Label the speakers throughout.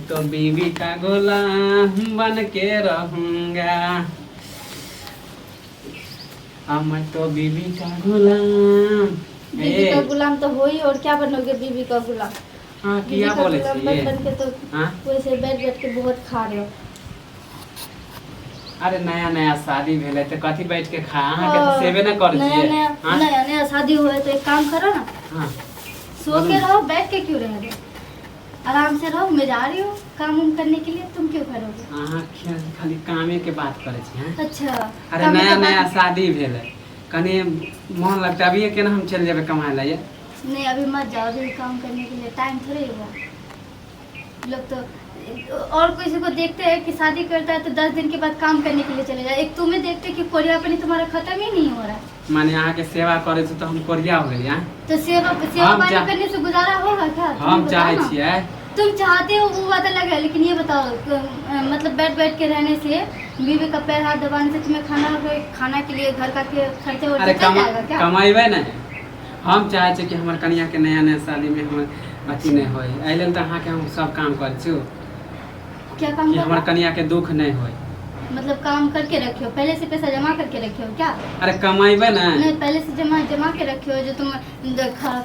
Speaker 1: तो बीवी का गुलाम बन के रहूंगा। मैं तो बीवी का गुलाम।
Speaker 2: बीवी का गुलाम तो हो ही, और क्या बनोगे बीवी का गुलाम।
Speaker 1: हाँ
Speaker 2: बीवी
Speaker 1: क्या
Speaker 2: का
Speaker 1: बोले
Speaker 2: गुलाम
Speaker 1: ये?
Speaker 2: बन के तो
Speaker 1: हाँ?
Speaker 2: वैसे बैठ बैठ के बहुत खा रहे हो।
Speaker 1: अरे नया नया शादी भेले तो कथी बैठ के खा, अहाँ के तो सेवे ना कर
Speaker 2: नया
Speaker 1: छिए।
Speaker 2: नया
Speaker 1: हाँ?
Speaker 2: नया नया शादी हुआ है तो एक काम करो ना,
Speaker 1: हाँ
Speaker 2: सो के रहो, बैठ के क्यों रह रहे, आराम से रहो। मैं जा रही हूँ काम उम करने के लिए, तुम क्यों करोगे।
Speaker 1: अहाँ खाली कामे के बात करे छी। हैं?
Speaker 2: अच्छा
Speaker 1: अरे
Speaker 2: काम
Speaker 1: नया
Speaker 2: के
Speaker 1: नया
Speaker 2: बाद-
Speaker 1: शादी भेले कनी मन लगता है। अभी केना हम चल जाबे कमाए ला ये?
Speaker 2: नहीं अभी मत जाओ, अभी काम करने के लिए टाइम थोड़े हुआ। लोग तो और किसी को देखते हैं कि शादी करता है तो 10 दिन के बाद काम करने के लिए चले जाए। एक तुम्हें देखते कि कोरियापनी तुम्हारा खत्म ही नहीं हो रहा है।
Speaker 1: माने अहाँ के सेवा करे से तो हम कोरिया हो गेली। हैं?
Speaker 2: तो सेवा पानी करने से गुजारा होगा क्या?
Speaker 1: हम चाहे छिए।
Speaker 2: तुम चाहते हो वो बात अलग है, लेकिन ये बताओ मतलब बैठ बैठ के रहने से, बीवी का पैर हाथ दबाने से तुम्हें खाना के लिए घर का खर्चा
Speaker 1: अरे
Speaker 2: चल जाएगा क्या?
Speaker 1: कमाइबे ना। हम चाहे छी कि हमर कनिया के नया नया शादी में हमर अथी नहीं होई। एहि लेल तो अहाँ के हम सब काम कर छी
Speaker 2: क्या काम
Speaker 1: कि
Speaker 2: कर
Speaker 1: हमर कनिया के दुख नहीं होई।
Speaker 2: मतलब काम करके रखे हो, पहले से पैसा जमा करके रखे हो क्या?
Speaker 1: अरे कमाइबे ना।
Speaker 2: नहीं पहले से जमा के रखे हो, जो तुम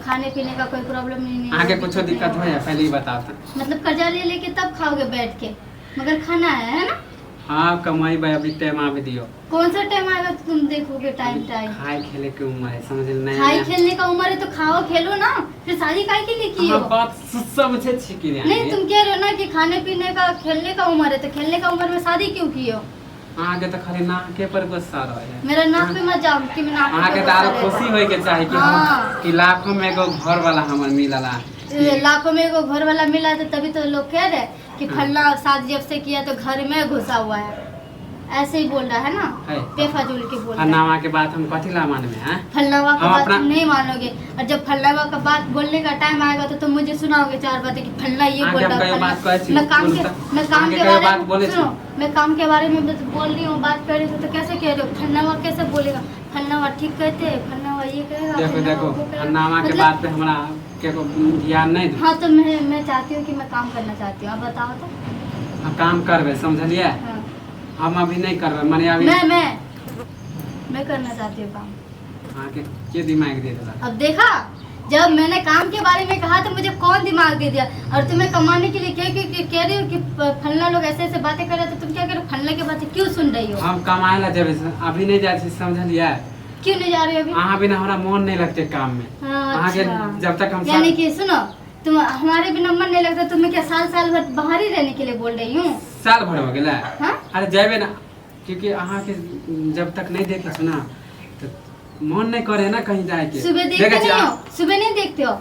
Speaker 2: खाने पीने का कोई प्रॉब्लम नहीं
Speaker 1: अहाँ के कुछ दिक्कत हो या पहले ही बताओ तो।
Speaker 2: मतलब कर्जा ले लेके तब खाओगे बैठ के, मगर खाना है ना।
Speaker 1: हाँ कमाइबे, अभी टाइम आवे दियो।
Speaker 2: कौन सा टाइम आएगा तो तुम देखोगे टाइम
Speaker 1: खाए खेले के उम्र है, समझ नहीं।
Speaker 2: खाई खेलने का उम्र है तो खाओ खेलो ना, फिर शादी काहे के लिए की हो?
Speaker 1: बात समझे छी कि
Speaker 2: नहीं तुम कह रहे हो ना कि खाने पीने का खेलने का उम्र है, तो खेलने का उम्र में शादी क्यों की हो?
Speaker 1: अहाँ के तो खाली नाक के पर गुस्सा रहे।
Speaker 2: मेरा नाक पे मत जाओ कि मैं नाक
Speaker 1: अहाँ के
Speaker 2: पे
Speaker 1: तो आरो
Speaker 2: गुस्सा
Speaker 1: खुशी
Speaker 2: रहता।
Speaker 1: होय के चाही कि
Speaker 2: हाँ।
Speaker 1: कि लाखों में एगो घर वाला हमर मिलला।
Speaker 2: लाखों में एगो घर वाला मिला तो तभी तो लोग कह रहे कि फल्ला शादी जब से किया तो घर में घुसा हुआ है, ऐसे ही बोल रहा है ना, बेफजूल के बोल रहा है।
Speaker 1: फलनावा के बात हम कथी ला मानबे हैं?
Speaker 2: फल्लावा का
Speaker 1: हम
Speaker 2: बात
Speaker 1: अपना-
Speaker 2: तुम नहीं मानोगे, और जब फल्लावा का बात बोलने का टाइम आएगा तो तुम मुझे सुनाओगे 4 बातें कि फल्ला ये बोल रहा है,
Speaker 1: बात कहे छी
Speaker 2: मैं काम के
Speaker 1: बात बोले
Speaker 2: बारे में
Speaker 1: छी।
Speaker 2: सुनो, मैं काम के बारे में बोल रही हूँ, बात कर रही हूँ तो कैसे कह रहे हो? फल्लावा कैसे बोलेगा? फल्लावा ठीक कहते हैं, फल्लावा ये कहेगा,
Speaker 1: देखो
Speaker 2: फल्लावा
Speaker 1: देखो
Speaker 2: वो कहेगा।
Speaker 1: फलनावा के
Speaker 2: मतलब-
Speaker 1: बात पे हमरा के को ध्यान नहीं दो।
Speaker 2: हाँ तो मैं चाहती हूँ कि मैं काम करना चाहती हूँ, अब बताओ तो।
Speaker 1: हम काम करबे, समझलिए?
Speaker 2: हाँ।
Speaker 1: हम अभी नहीं करबे, माने अभी
Speaker 2: मैं करना चाहती हूँ काम।
Speaker 1: अहाँ के दिमाग दे देला?
Speaker 2: अब देखा, जब मैंने काम के बारे में कहा तो मुझे कौन दिमाग दे दिया, और तुम्हें कमाने के लिए कह रही हो कि फलना लोग ऐसे ऐसे बातें कर रहे तो तुम क्या करो? फलना की बातें क्यों सुन रही हो?
Speaker 1: हम कमाए ला जेबे, अभी नहीं जाए छी, समझलिए?
Speaker 2: क्यों नहीं जा रही हो अभी?
Speaker 1: अहाँ बिना हमरा मन नहीं लगते काम में।
Speaker 2: हाँ,
Speaker 1: अहाँ के
Speaker 2: अच्छा।
Speaker 1: जब तक हम
Speaker 2: यानी कि सुनो, तुम हमारे बिना मन नहीं लगता, तुम्हें क्या साल भर बाहर ही रहने के लिए बोल रही हूँ?
Speaker 1: साल भर हो गेला।
Speaker 2: हाँ?
Speaker 1: अरे जाबे ना, क्योंकि अहाँ के जब तक नहीं देखे सुना तो मन नहीं करे ना कहीं जाए के।
Speaker 2: सुबह देखते
Speaker 1: देखा छी
Speaker 2: नहीं हो? सुबह नहीं देखते हो,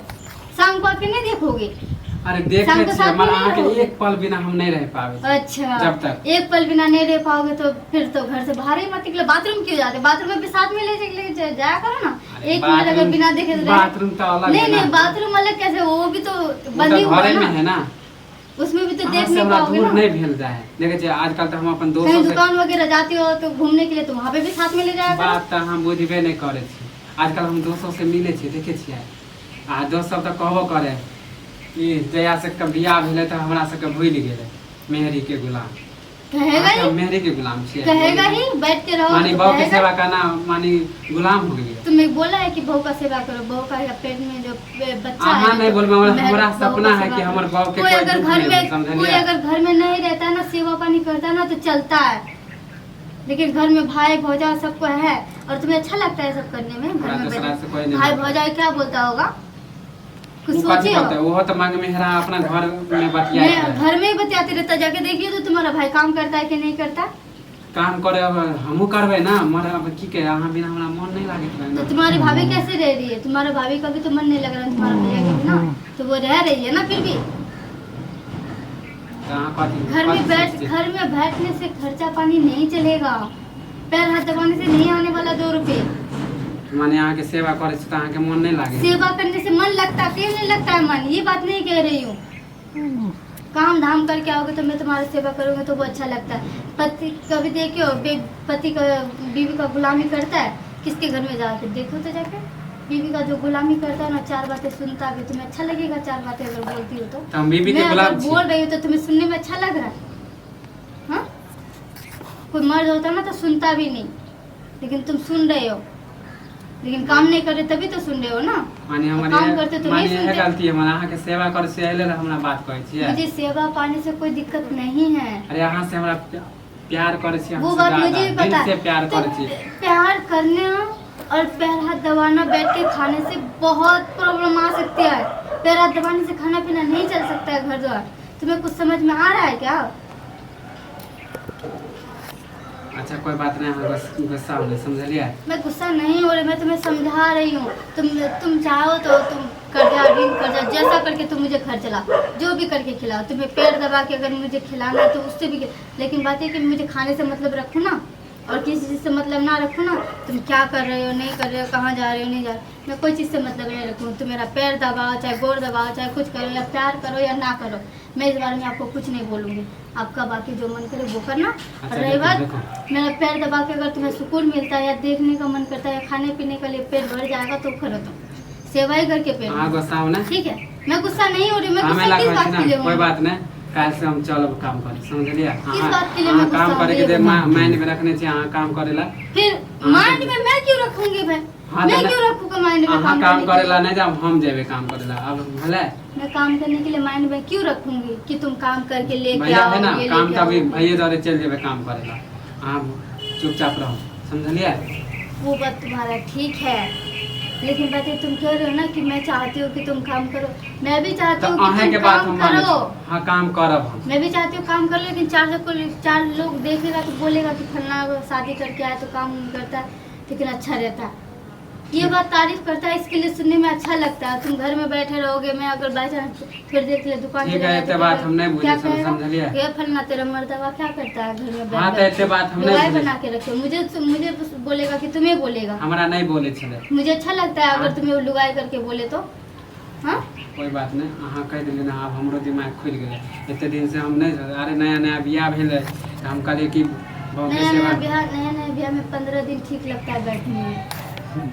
Speaker 2: शाम को आके नहीं देखोगे?
Speaker 1: अरे
Speaker 2: शाम
Speaker 1: देखे
Speaker 2: को
Speaker 1: छी,
Speaker 2: साथ में
Speaker 1: मगर
Speaker 2: नहीं
Speaker 1: अहाँ के
Speaker 2: रहोगे?
Speaker 1: एक पल बिना हम नहीं रह पावे।
Speaker 2: अच्छा,
Speaker 1: जब तक
Speaker 2: एक पल बिना नहीं रह पाओगे तो फिर तो घर से बाहर ही मत निकलो। बाथरूम क्यों जाते? बाथरूम में भी साथ में ले जाया करो ना। एक मिनट अगर बिना देखे तो
Speaker 1: बाथरूम तो अलग
Speaker 2: नहीं
Speaker 1: है ना।
Speaker 2: नहीं, बाथरूम अलग कैसे? वो भी तो
Speaker 1: वो
Speaker 2: बंदी
Speaker 1: तो
Speaker 2: हुआ
Speaker 1: घरे में
Speaker 2: ना,
Speaker 1: है ना।
Speaker 2: उसमें भी तो
Speaker 1: अहाँ
Speaker 2: देख
Speaker 1: से
Speaker 2: नहीं
Speaker 1: हमरा
Speaker 2: पाओगे
Speaker 1: दूर
Speaker 2: ना।
Speaker 1: नहीं भेल जाए। देखे छी आजकल तो हम अपन
Speaker 2: कहीं
Speaker 1: दोस्तों से
Speaker 2: दुकान वगैरह जाती हो तो घूमने के लिए तो वहाँ पे भी साथ में ले जाया करो।
Speaker 1: बात तो हम बुझबे नहीं करे छी। आजकल हम दोस्तों से मिले छी, देखे छियै आ दोस्त सब तो कहबो करे कि जया से बियाह भेले तो हमरा सबके भूल गेले, मेहरी के गुलाम।
Speaker 2: कहेगा ही,
Speaker 1: मेहरी के गुलाम छियै।
Speaker 2: कहेगा ही, बैठ के रहो
Speaker 1: मानी
Speaker 2: तो
Speaker 1: बहू के
Speaker 2: कहेगा।
Speaker 1: सेवा करना मानी गुलाम हो गई।
Speaker 2: तुम्हें बोला है कि बहू का सेवा करो, बहू का या पेट में जो बच्चा
Speaker 1: अहाँ
Speaker 2: है
Speaker 1: नहीं
Speaker 2: तो
Speaker 1: बोलबे, हमरा
Speaker 2: बहू का
Speaker 1: सपना है
Speaker 2: सेवा
Speaker 1: कि
Speaker 2: करो।
Speaker 1: हमर बहू के
Speaker 2: कोई
Speaker 1: कोई
Speaker 2: अगर
Speaker 1: दुख
Speaker 2: घर
Speaker 1: नहीं
Speaker 2: में
Speaker 1: समझलिए?
Speaker 2: कोई अगर घर में नहीं रहता है ना, सेवा पानी करता है ना तो चलता है, लेकिन घर में भाई भौजा सबको है, और तुम्हें अच्छा लगता है सब करने में? घर में
Speaker 1: दूसरा से कोई
Speaker 2: बैठे
Speaker 1: नहीं
Speaker 2: भाई
Speaker 1: बोलता।
Speaker 2: भौजा क्या बोलता होगा, कुछ
Speaker 1: वो
Speaker 2: सोचे
Speaker 1: कथी
Speaker 2: हो?
Speaker 1: बोलते? वो तो मांग मेहरा अपना घर में बतिया
Speaker 2: मैं घर में ही बतियाते रहता, जाके देखिए तो तुम्हारा भाई काम करता है कि नहीं करता।
Speaker 1: काम करे। अब हमहू करबे ना, मर अब की के अहाँ बिना हमरा मन नहीं लागत रहे
Speaker 2: तो
Speaker 1: ना।
Speaker 2: तुम्हारी भाभी कैसे रह रही है? तुम्हारा भाभी का भी तो मन नहीं लग रहा है तुम्हारा भैया के बिना, तो वो रह रही है ना फिर भी।
Speaker 1: तो अहाँ कथी
Speaker 2: घर में
Speaker 1: सोचते?
Speaker 2: घर में बैठने से खर्चा पानी नहीं चलेगा, पैर हाथ दबाने से नहीं आने वाला 2 रुपए।
Speaker 1: माने अहाँ के सेवा करे से तो अहाँ के मन नहीं लागे?
Speaker 2: सेवा करने से मन लगता, क्यों नहीं लगता है मन? ये बात नहीं कह रही हूँ। काम धाम करके आओगे तो मैं तुम्हारी सेवा करूँगी तो वो अच्छा लगता है। पति कभी देखियो पति का बीवी का गुलामी करता है, किसके घर में जाके देखो तो जाके। बीवी का जो गुलामी करता है ना, 4 बातें सुनता भी, तुम्हें अच्छा लगेगा 4 बातें अगर बोलती हो तो?
Speaker 1: हम बीवी के
Speaker 2: मैं
Speaker 1: गुलाम
Speaker 2: अगर
Speaker 1: छी।
Speaker 2: बोल रही हूँ तो तुम्हें सुनने में अच्छा लग रहा है? हाँ, कोई मर्द होता ना तो सुनता भी नहीं, लेकिन तुम सुन रहे हो, लेकिन काम नहीं कर रहे तभी तो सुन रहे हो ना।
Speaker 1: माने
Speaker 2: काम करते तो नहीं
Speaker 1: है
Speaker 2: सुनते।
Speaker 1: गलती है माने अहाँ के सेवा कर से आइले रह हमरा बात कहै छियै।
Speaker 2: मुझे सेवा पाने से कोई दिक्कत नहीं है,
Speaker 1: अरे अहाँ से हमरा प्यार करे छी,
Speaker 2: वो
Speaker 1: हमसे
Speaker 2: बात
Speaker 1: ज्यादा
Speaker 2: मुझे भी
Speaker 1: दिल
Speaker 2: पता
Speaker 1: से
Speaker 2: है।
Speaker 1: प्यार
Speaker 2: तो
Speaker 1: करे छी।
Speaker 2: प्यार करने और पैर हाथ दबाना बैठ के खाने से बहुत प्रॉब्लम आ सकती है। पैर हाथ दबाने से खाना पीना नहीं चल सकता है घर द्वार। तुम्हें कुछ समझ में आ रहा है क्या?
Speaker 1: अच्छा कोई बात नहीं, अहाँ गुस्सा होने समझलिए।
Speaker 2: मैं गुस्सा नहीं हो रही, मैं तुम्हें समझा रही हूँ। तुम चाहो तो तुम कर्जा ऋण कर्जा जैसा करके तुम मुझे घर चला, जो भी करके खिलाओ। तुम्हें पैर दबा के अगर मुझे खिलाना है तो उससे भी, लेकिन बात है कि मुझे खाने से मतलब रखो ना, और किसी चीज़ से मतलब ना रखो ना। तुम क्या कर रहे हो नहीं कर रहे हो, कहाँ जा रहे हो नहीं जा रहे हो, मैं कोई चीज़ से मतलब नहीं रखूँ। तुम मेरा पैर दबाओ, चाहे गोड़ दबाओ, चाहे कुछ करो, या प्यार करो या ना करो, मैं इस बारे में आपको कुछ नहीं बोलूँगी। आपका बाकी जो मन करे वो करना। और रही बात मेरा पैर दबा के अगर तुम्हें सुकून मिलता है या देखने का मन करता है या खाने पीने के लिए पेट भर जाएगा तो करो, तुम सेवा ही करके पेट
Speaker 1: हाँ गुस्सा हो ना,
Speaker 2: ठीक है। मैं गुस्सा नहीं हो रही, मैं
Speaker 1: हमें
Speaker 2: गुस्सा किस
Speaker 1: लगा
Speaker 2: बात के लिए
Speaker 1: ना, कोई
Speaker 2: हूँ?
Speaker 1: बात नहीं, काल से हम चलब काम करे समझलिए।
Speaker 2: बात के लिए
Speaker 1: हाँ
Speaker 2: मैं
Speaker 1: काम
Speaker 2: गुस्सा
Speaker 1: करे
Speaker 2: हो
Speaker 1: के
Speaker 2: रही
Speaker 1: दे
Speaker 2: हूँ?
Speaker 1: माइंड में रखने चाहिए, हाँ काम करेला।
Speaker 2: फिर माइंड में मैं क्यों रखूंगी भाई?
Speaker 1: हाँ,
Speaker 2: मैं
Speaker 1: तो
Speaker 2: क्यों रखूंगा माइंड में?
Speaker 1: अहाँ काम करेला नहीं जाब, हम जेबे काम करेला। अब भले
Speaker 2: मैं काम करने के लिए माइंड में क्यों रखूंगी कि तुम काम करके लेके
Speaker 1: भैया
Speaker 2: आओ,
Speaker 1: है ना
Speaker 2: ये
Speaker 1: काम
Speaker 2: लेके
Speaker 1: तभी
Speaker 2: आओ।
Speaker 1: भैया द्वारे चल जेबे काम करेला, अहाँ चुपचाप रहो समझलिए।
Speaker 2: वो बात तुम्हारा ठीक है, लेकिन बात ये तुम कह रहे हो ना कि मैं चाहती हूँ कि तुम काम करो। मैं भी चाहती
Speaker 1: तो
Speaker 2: हूँ कि
Speaker 1: अहे के
Speaker 2: तुम
Speaker 1: बात
Speaker 2: काम
Speaker 1: हम माने
Speaker 2: करो।
Speaker 1: छी। हाँ काम करब हम।
Speaker 2: मैं भी चाहती हूँ काम करो, लेकिन 4 लोग देखेगा तो बोलेगा कि फलना शादी करके आया तो काम करता है, लेकिन अच्छा रहता है। ये बात तारीफ करता है, इसके लिए सुनने में अच्छा लगता है। तुम घर में बैठे रहोगे, मैं अगर बाई चांस थोड़ी देर के लिए दुकान
Speaker 1: ठीक
Speaker 2: चले
Speaker 1: है,
Speaker 2: गए
Speaker 1: इतने
Speaker 2: तो
Speaker 1: बात हम नहीं
Speaker 2: क्या
Speaker 1: बुझे
Speaker 2: कहेगा?
Speaker 1: समझलिए।
Speaker 2: ये फलना तेरा मर्दवा क्या करता है घर में बैठ
Speaker 1: हाँ तो
Speaker 2: बैठ
Speaker 1: इतने
Speaker 2: के?
Speaker 1: बात हम नहीं
Speaker 2: लुगाई
Speaker 1: बुझे।
Speaker 2: बना के रखे, मुझे बोलेगा कि तुम्हें बोलेगा?
Speaker 1: हमरा नहीं बोले छले।
Speaker 2: मुझे अच्छा लगता है अगर
Speaker 1: हाँ।
Speaker 2: तुम्हें लुगाई करके बोले तो। हाँ,
Speaker 1: कोई बात नहीं, अहाँ कह दिली ना, अब हमरो दिमाग खुल गेलै। इतने दिन से हम नहीं, अरे नया नया बियाह भेलै तो हम कहलिए कि बहुत
Speaker 2: नया
Speaker 1: सेवा।
Speaker 2: नया ब्याह में 15 दिन ठीक लगता है बैठने में,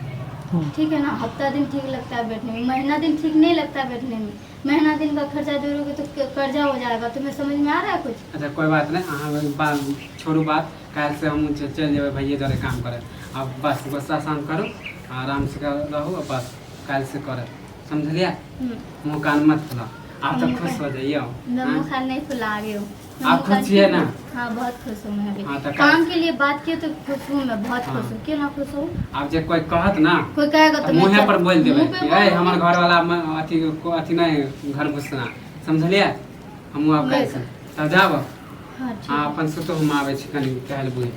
Speaker 2: ठीक है ना? हफ्ता दिन ठीक लगता है बैठने में, महीना दिन ठीक नहीं लगता है बैठने में। महीना दिन का खर्चा जोड़ोगे तो कर्जा हो जाएगा। तुम्हें समझ में आ रहा है कुछ?
Speaker 1: अच्छा कोई बात नहीं, अहाँ बात छोड़ू बात, काल से हम चल जेबै भैया द्वारे काम करे। अब बस गुस्सा शांत करू, आराम से रहू, और बस काल से करे समझलिए। मुँह कान मत खुला, आप तो खुश हो जाइए।
Speaker 2: मैं मुँह खान नहीं फुला रही हूँ। मैं
Speaker 1: आप
Speaker 2: मुँह खान
Speaker 1: खुश छिए ना?
Speaker 2: हाँ बहुत खुश हूँ मैं अभी।
Speaker 1: हाँ, तो
Speaker 2: काम के लिए बात किए तो खुश हूँ मैं, बहुत
Speaker 1: हाँ।
Speaker 2: खुश हूँ। क्यों ना खुश हूँ?
Speaker 1: आप जे कोई कहत ना,
Speaker 2: कोई कहेगा तो मैं
Speaker 1: मुँहे पर बोल देबै
Speaker 2: मुँह पे
Speaker 1: कि
Speaker 2: बोल
Speaker 1: ए हमर
Speaker 2: दूँगी।
Speaker 1: घर वाला अथी नहीं घर घुसना समझलिए। हमहूँ आब काल्हि से तब जाब।
Speaker 2: हाँ ठीक
Speaker 1: हाँ
Speaker 2: है।
Speaker 1: अपन सुतो, हम आबै छी कनि टहल बुझि।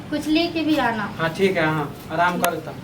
Speaker 2: कुछ लेके भी आना।
Speaker 1: हाँ ठीक है, हाँ आराम करू तब।